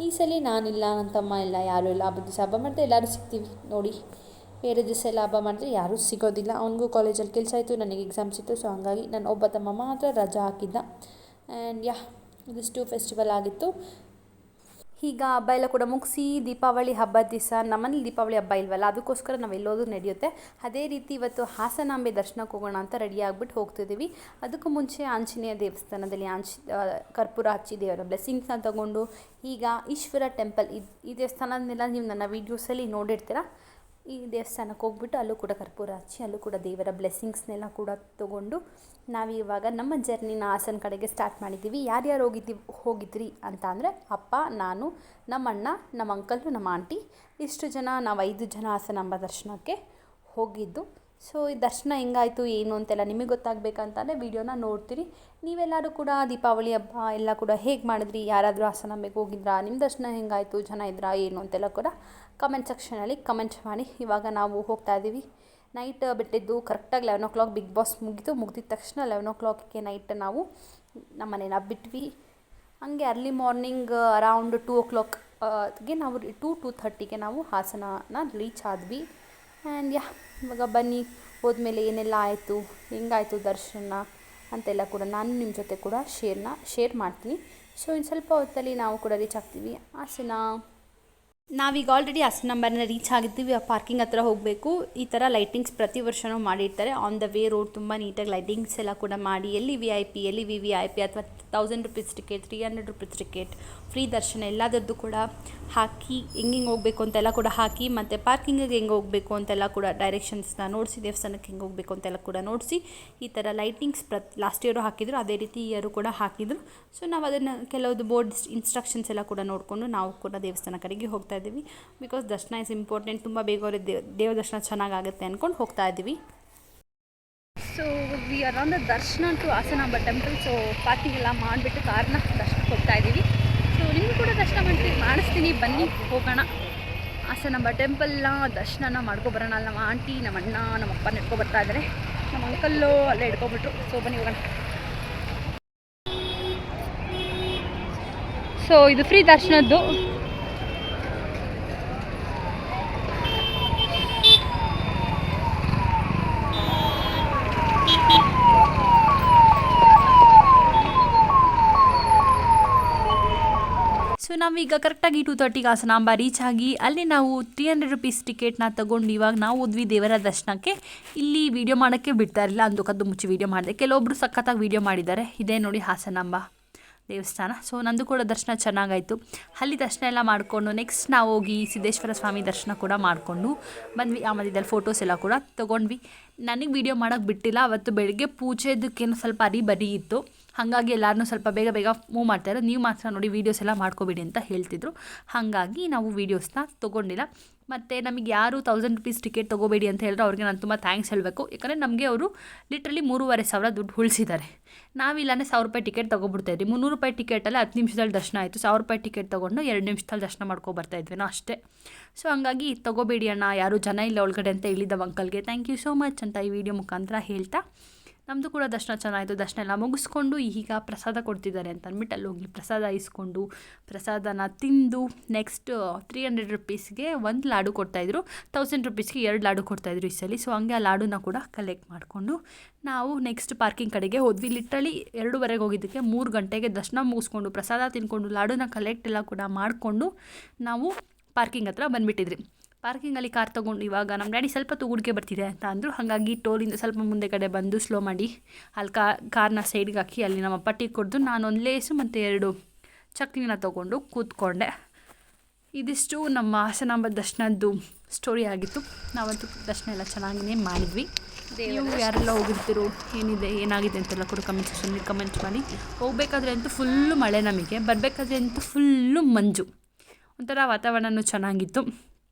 ಈ ಸಲ ನಾನಿಲ್ಲ, ನನ್ನ ತಮ್ಮ ಇಲ್ಲ, ಯಾರೂ ಇಲ್ಲ. ಹಬ್ಬದ ದಿವಸ ಹಬ್ಬ ಮಾಡಿದ್ರೆ ಎಲ್ಲರೂ ಸಿಗ್ತೀವಿ ನೋಡಿ. ಬೇರೆ ದಿವಸ ಎಲ್ಲ ಹಬ್ಬ ಮಾಡಿದ್ರೆ ಯಾರೂ ಸಿಗೋದಿಲ್ಲ. ಅವನಿಗೂ ಕಾಲೇಜಲ್ಲಿ ಕೆಲಸ ಇತ್ತು, ನನಗೆ ಎಕ್ಸಾಮ್ಸ್ ಇತ್ತು. ಸೊ ಹಾಗಾಗಿ ನನ್ನ ಒಬ್ಬ ತಮ್ಮ ಮಾತ್ರ ರಜಾ ಹಾಕಿದ್ದ. ಆ್ಯಂಡ್ ಇದಿಷ್ಟು ಫೆಸ್ಟಿವಲ್ ಆಗಿತ್ತು. ಈಗ ಹಬ್ಬ ಎಲ್ಲ ಕೂಡ ಮುಗಿಸಿ ದೀಪಾವಳಿ ಹಬ್ಬದ ದಿವಸ ನಮ್ಮನೇಲಿ ದೀಪಾವಳಿ ಹಬ್ಬ ಇಲ್ವಲ್ಲ, ಅದಕ್ಕೋಸ್ಕರ ನಾವು ಎಲ್ಲೋದು ನಡೆಯುತ್ತೆ. ಅದೇ ರೀತಿ ಇವತ್ತು ಹಾಸನಾಂಬೆ ದರ್ಶನಕ್ಕೆ ಹೋಗೋಣ ಅಂತ ರೆಡಿ ಆಗಿಬಿಟ್ಟು ಹೋಗ್ತಿದ್ದೀವಿ. ಅದಕ್ಕೂ ಮುಂಚೆ ಆಂಜನೇಯ ದೇವಸ್ಥಾನದಲ್ಲಿ ಕರ್ಪೂರ ಹಚ್ಚಿ ದೇವರ ಬ್ಲೆಸ್ಸಿಂಗ್ಸ್ನ ತಗೊಂಡು, ಈಗ ಈಶ್ವರ ಟೆಂಪಲ್ ಈ ದೇವಸ್ಥಾನದನ್ನೆಲ್ಲ ನೀವು ನನ್ನ ವೀಡಿಯೋಸಲ್ಲಿ ನೋಡಿರ್ತೀರ. ಈ ದೇವಸ್ಥಾನಕ್ಕೆ ಹೋಗ್ಬಿಟ್ಟು ಅಲ್ಲೂ ಕೂಡ ಕರ್ಪೂರ ಹಚ್ಚಿ ಅಲ್ಲೂ ಕೂಡ ದೇವರ ಬ್ಲೆಸ್ಸಿಂಗ್ಸ್ನೆಲ್ಲ ಕೂಡ ತೊಗೊಂಡು ನಾವಿವಾಗ ನಮ್ಮ ಜರ್ನಿನ ಹಾಸನ ಕಡೆಗೆ ಸ್ಟಾರ್ಟ್ ಮಾಡಿದ್ದೀವಿ. ಯಾರ್ಯಾರು ಹೋಗಿದ್ರಿ ಅಂತ ಅಂದರೆ ಅಪ್ಪ, ನಾನು, ನಮ್ಮಣ್ಣ, ನಮ್ಮ ಅಂಕಲ್ಲು, ನಮ್ಮ ಆಂಟಿ, ಇಷ್ಟು ಜನ, ನಾವು 5 ಜನ ಹಾಸನಾಂಬ ದರ್ಶನಕ್ಕೆ ಹೋಗಿದ್ದು. ಸೊ ಈ ದರ್ಶನ ಹೆಂಗಾಯಿತು ಏನು ಅಂತೆಲ್ಲ ನಿಮಗೆ ಗೊತ್ತಾಗಬೇಕಂತಂದರೆ ವೀಡಿಯೋನ ನೋಡ್ತೀರಿ. ನೀವೆಲ್ಲರೂ ಕೂಡ ದೀಪಾವಳಿ ಹಬ್ಬ ಎಲ್ಲ ಕೂಡ ಹೇಗೆ ಮಾಡಿದ್ರಿ, ಯಾರಾದರೂ ಹಾಸನಾಂಬೆಗೆ ಹೋಗಿದ್ರಾ, ನಿಮ್ಮ ದರ್ಶನ ಹೆಂಗಾಯಿತು, ಜನ ಇದ್ರಾ ಏನು ಅಂತೆಲ್ಲ ಕೂಡ ಕಮೆಂಟ್ ಸೆಕ್ಷನಲ್ಲಿ ಕಮೆಂಟ್ ಮಾಡಿ. ಇವಾಗ ನಾವು ಹೋಗ್ತಾ ಇದ್ದೀವಿ. ನೈಟ್ ಬಿಟ್ಟಿದ್ದು ಕರೆಕ್ಟಾಗಿ 11 o'clock ಬಿಗ್ ಬಾಸ್ ಮುಗಿದಿದ ತಕ್ಷಣ 11 o'clockಗೆ ನೈಟ್ ನಾವು ನಮ್ಮ ಮನೇನ ಬಿಟ್ವಿ. ಹಂಗೆ ಅರ್ಲಿ ಮಾರ್ನಿಂಗ್ ಅರೌಂಡ್ 2 o'clockಗೆ ನಾವು 2:30ಗೆ ನಾವು ಹಾಸನನ ರೀಚ್ ಆದ್ವಿ. ಆ್ಯಂಡ್ ಇವಾಗ ಬನ್ನಿ, ಹೋದ್ಮೇಲೆ ಏನೆಲ್ಲ ಆಯಿತು, ಹೆಂಗಾಯಿತು ದರ್ಶನ ಅಂತೆಲ್ಲ ಕೂಡ ನಾನು ನಿಮ್ಮ ಜೊತೆ ಕೂಡ ಶೇರ್ ಮಾಡ್ತೀನಿ. ಸೊ ಇನ್ನು ಸ್ವಲ್ಪ ಹೊತ್ತಲ್ಲಿ ನಾವು ಕೂಡ ರೀಚ್ ಆಗ್ತೀವಿ ಹಾಸನ. ನಾವೀಗ ಆಲ್ರೆಡಿ ಅಷ್ಟು ನಂಬರ್ನ ರೀಚ್ ಆಗಿದ್ದೀವಿ. ಆ ಪಾರ್ಕಿಂಗ್ ಹತ್ರ ಹೋಗಬೇಕು. ಈ ಥರ ಲೈಟಿಂಗ್ಸ್ ಪ್ರತಿ ವರ್ಷವೂ ಮಾಡಿರ್ತಾರೆ. ಆನ್ ದ ವೇ ರೋಡ್ ತುಂಬ ನೀಟಾಗಿ ಲೈಟಿಂಗ್ಸ್ ಎಲ್ಲ ಕೂಡ ಮಾಡಿ, ಎಲ್ಲಿ VIP, ಎಲ್ಲಿ VVIP ಅಥವಾ 1000 rupees ticket, 300 rupees ticket, free ದರ್ಶನ ಎಲ್ಲದರದ್ದು ಕೂಡ ಹಾಕಿ, ಹೆಂಗೆ ಹೋಗಬೇಕು ಅಂತೆಲ್ಲ ಕೂಡ ಹಾಕಿ, ಮತ್ತು ಪಾರ್ಕಿಂಗಿಗೆ ಹೆಂಗೆ ಹೋಗಬೇಕು ಅಂತೆಲ್ಲ ಕೂಡ ಡೈರೆಕ್ಷನ್ಸ್ನ ನೋಡಿಸಿ, ದೇವಸ್ಥಾನಕ್ಕೆ ಹೆಂಗೆ ಹೋಗಬೇಕು ಅಂತೆಲ್ಲ ಕೂಡ ನೋಡಿಸಿ, ಈ ಥರ ಲೈಟಿಂಗ್ಸ್ ಲಾಸ್ಟ್ ಇಯರು ಹಾಕಿದ್ರು, ಅದೇ ರೀತಿ ಈ ಇಯರು ಕೂಡ ಹಾಕಿದ್ರು. ಸೊ ನಾವು ಅದನ್ನು ಕೆಲವೊಂದು ಬೋರ್ಡ್ ಇನ್ಸ್ಟ್ರಕ್ಷನ್ಸ್ ಎಲ್ಲ ಕೂಡ ನೋಡಿಕೊಂಡು ನಾವು ಕೂಡ ದೇವಸ್ಥಾನ ಕಡೆಗೆ ಹೋಗ್ತಾ ಇದ್ದೀವಿ. ಬಿಕಾಸ್ ದರ್ಶನ ಇಸ್ ಇಂಪಾರ್ಟೆಂಟ್. ತುಂಬ ಬೇಗ ಅವರ ದೇವ ದರ್ಶನ ಚೆನ್ನಾಗಾಗುತ್ತೆ ಅಂದ್ಕೊಂಡು ಹೋಗ್ತಾ ಇದ್ದೀವಿ. So we are on the darshan to Hasanamba temple. So parking ಎಲ್ಲ ಮಾಡಿಬಿಟ್ಟು ಕಾರ್ನ ದರ್ಶನಕ್ಕೆ ಹೋಗ್ತಾ ಇದ್ದೀವಿ. ಸೊ ನಿಮಗೂ ಕೂಡ ದರ್ಶನ ಮಾಡಿಸ್ತೀನಿ, ಬನ್ನಿ ಹೋಗೋಣ. ಹಾಸನಾಂಬ ಟೆಂಪಲ್ನ ದರ್ಶನನ ಮಾಡ್ಕೊಬರೋಣ. ನಮ್ಮ ಆಂಟಿ, ನಮ್ಮ ಅಣ್ಣ, ನಮ್ಮ ಅಪ್ಪ ನಡ್ಕೊಬರ್ತಾ ಇದ್ದಾರೆ. ನಮ್ಮ ಅಂಕಲ್ಲು ಅಲ್ಲೇ ಹಿಡ್ಕೊಬಿಟ್ರು. ಸೊ ಬನ್ನಿ ಹೋಗೋಣ. ಸೊ ಇದು ಫ್ರೀ ದರ್ಶನದ್ದು. ಸೊ ನಾವೀಗ ಕರೆಕ್ಟಾಗಿ 2:30ಗೆ ಹಾಸನಾಂಬ ರೀಚ್ ಆಗಿ ಅಲ್ಲಿ ನಾವು 300 ರುಪೀಸ್ ಟಿಕೆಟ್ನ ತೊಗೊಂಡು ಇವಾಗ ನಾವು ಹೋದ್ವಿ ದೇವರ ದರ್ಶನಕ್ಕೆ. ಇಲ್ಲಿ ವೀಡಿಯೋ ಮಾಡೋಕ್ಕೆ ಬಿಡ್ತಾ ಇರಲಿಲ್ಲ, ಅಂದು ಕದ್ದು ಮುಚ್ಚಿ ವೀಡಿಯೋ ಮಾಡಿದೆ. ಕೆಲವೊಬ್ಬರು ಸಖತ್ತಾಗಿ ವೀಡಿಯೋ ಮಾಡಿದ್ದಾರೆ. ಇದೇ ನೋಡಿ ಹಾಸನಾಂಬ ದೇವಸ್ಥಾನ. ಸೊ ನಂದು ಕೂಡ ದರ್ಶನ ಚೆನ್ನಾಗಾಯಿತು. ಅಲ್ಲಿ ದರ್ಶನ ಎಲ್ಲ ಮಾಡಿಕೊಂಡು ನೆಕ್ಸ್ಟ್ ನಾವು ಹೋಗಿ ಸಿದ್ದೇಶ್ವರ ಸ್ವಾಮಿ ದರ್ಶನ ಕೂಡ ಮಾಡಿಕೊಂಡು ಬಂದ್ವಿ. ಆ ಮಧ್ಯದಲ್ಲಿ ಫೋಟೋಸ್ ಎಲ್ಲ ಕೂಡ ತೊಗೊಂಡ್ವಿ. ನನಗೆ ವೀಡಿಯೋ ಮಾಡೋಕ್ಕೆ ಬಿಟ್ಟಿಲ್ಲ. ಅವತ್ತು ಬೆಳಗ್ಗೆ ಪೂಜೆದಕ್ಕೇನು ಸ್ವಲ್ಪ ಬರಿ ಇತ್ತು, ಹಾಗಾಗಿ ಎಲ್ಲರೂ ಸ್ವಲ್ಪ ಬೇಗ ಮೂವ್ ಮಾಡ್ತಾಯಿದ್ರು. ನೀವು ಮಾತ್ರ ನೋಡಿ ವೀಡಿಯೋಸ್ ಎಲ್ಲ ಮಾಡ್ಕೋಬೇಡಿ ಅಂತ ಹೇಳ್ತಿದ್ರು. ಹಾಗಾಗಿ ನಾವು ವೀಡಿಯೋಸ್ನ ತೊಗೊಂಡಿಲ್ಲ. ಮತ್ತು ನಮಗೆ ಯಾರು 1000 ರುಪೀಸ್ ಟಿಕೆಟ್ ತೊಗೋಬೇಡಿ ಅಂತ ಹೇಳಿದ್ರೆ ಅವ್ರಿಗೆ ನಾನು ತುಂಬ ಥ್ಯಾಂಕ್ಸ್ ಹೇಳಬೇಕು. ಯಾಕಂದರೆ ನಮಗೆ ಅವರು ಲಿಟ್ರಲಿ 3,500 ದುಡ್ಡು ಉಳಿಸಿದ್ದಾರೆ. ನಾವಿಲ್ಲಾಂದರೆ 1000 ರೂಪಾಯಿ ಟಿಕೆಟ್ ತೊಗೊಬಿಡ್ತಾಯಿದ್ವಿ. 300 ರೂಪಾಯಿ ಟಿಕೆಟಲ್ಲಿ 10 ನಿಮಿಷದಲ್ಲಿ ದರ್ಶನ ಆಯಿತು. 1000 ರೂಪಾಯಿ ಟಿಕೆಟ್ ತೊಗೊಂಡು 2 ನಿಮಿಷದಲ್ಲಿ ದರ್ಶನ ಮಾಡ್ಕೊಬರ್ತಾಯಿದ್ವಿ ಅಷ್ಟೇ. ಸೊ ಹಂಗಾಗಿ ತೊಗೋಬೇಡಿ ಅಣ್ಣ, ಯಾರು ಜನ ಇಲ್ಲ ಒಳಗಡೆ ಅಂತ ಹೇಳಿದ್ದ ಅಂಕಲ್ಗೆ ಥ್ಯಾಂಕ್ ಯು ಸೋ ಮಚ್ ಅಂತ ಈ ವಿಡಿಯೋ ಮುಖಾಂತರ ಹೇಳ್ತಾ, ನಮ್ಮದು ಕೂಡ ದರ್ಶನ ಚೆನ್ನಾಯಿತು. ದರ್ಶನ ಎಲ್ಲ ಮುಗಿಸ್ಕೊಂಡು ಈಗ ಪ್ರಸಾದ ಕೊಡ್ತಿದ್ದಾರೆ ಅಂತ ಅಂದ್ಬಿಟ್ಟು ಅಲ್ಲಿ ಹೋಗಿ ಪ್ರಸಾದ ಇಸ್ಕೊಂಡು ಪ್ರಸಾದನ ತಿಂದು ನೆಕ್ಸ್ಟ್ 300 ರುಪೀಸ್ಗೆ 1 ಲಾಡು ಕೊಡ್ತಾಯಿದ್ರು, 1000 ರುಪೀಸ್ಗೆ 2 ಲಾಡು ಕೊಡ್ತಾಯಿದ್ರು ಈ ಸಲ. ಸೊ ಹಂಗೆ ಆ ಲಾಡುನ ಕೂಡ ಕಲೆಕ್ಟ್ ಮಾಡಿಕೊಂಡು ನಾವು ನೆಕ್ಸ್ಟ್ ಪಾರ್ಕಿಂಗ್ ಕಡೆಗೆ ಹೋದ್ವಿ. ಲಿಟ್ರಲಿ 2:30ಗೆ ಹೋಗಿದ್ದಕ್ಕೆ 3 ಗಂಟೆಗೆ ದರ್ಶನ ಮುಗಿಸ್ಕೊಂಡು ಪ್ರಸಾದ ತಿನ್ಕೊಂಡು ಲಾಡುನ ಕಲೆಕ್ಟ್ ಎಲ್ಲ ಕೂಡ ಮಾಡಿಕೊಂಡು ನಾವು ಪಾರ್ಕಿಂಗ್ ಹತ್ರ ಬಂದುಬಿಟ್ಟಿದ್ರಿ. ಪಾರ್ಕಿಂಗಲ್ಲಿ ಕಾರ್ ತೊಗೊಂಡು ಇವಾಗ ನಮ್ಮ ಡ್ಯಾಡಿ ಸ್ವಲ್ಪ ತುಗುಡಿಕೆ ಬರ್ತಿದೆ ಅಂತ ಅಂದರು. ಹಾಗಾಗಿ ಟೋಲಿಂದ ಸ್ವಲ್ಪ ಮುಂದೆ ಕಡೆ ಬಂದು ಸ್ಲೋ ಮಾಡಿ ಅಲ್ಲಿ ಕಾರ್ನ ಸೈಡ್ಗೆ ಹಾಕಿ ಅಲ್ಲಿ ನಮ್ಮ ಅಪ್ಪ ಟೀ ಕೊಡ್ದು ನಾನು ಒಂದು ಲೇಸು ಮತ್ತು 2 ಚಕ್ಲಿನ ತೊಗೊಂಡು ಕೂತ್ಕೊಂಡೆ. ಇದಿಷ್ಟು ನಮ್ಮ ಹಾಸನಾಂಬ ದರ್ಶನದ್ದು ಸ್ಟೋರಿ ಆಗಿತ್ತು. ನಾವಂತೂ ದರ್ಶನ ಎಲ್ಲ ಚೆನ್ನಾಗಿಯೇ ಮಾಡಿದ್ವಿ. ನೀವು ಯಾರೆಲ್ಲ ಹೋಗಿರ್ತೀರೋ, ಏನಾಗಿದೆ ಅಂತೆಲ್ಲ ಕೂಡ ಕಮೆಂಟ್ ಸೆಕ್ಷನಲ್ಲಿ ಕಮೆಂಟ್ ಮಾಡಿ. ಹೋಗ್ಬೇಕಾದ್ರೆ ಅಂತೂ ಫುಲ್ಲು ಮಳೆ, ನಮಗೆ ಬರಬೇಕಾದ್ರೆ ಅಂತೂ ಫುಲ್ಲು ಮಂಜು, ಒಂಥರ ವಾತಾವರಣವೂ ಚೆನ್ನಾಗಿತ್ತು,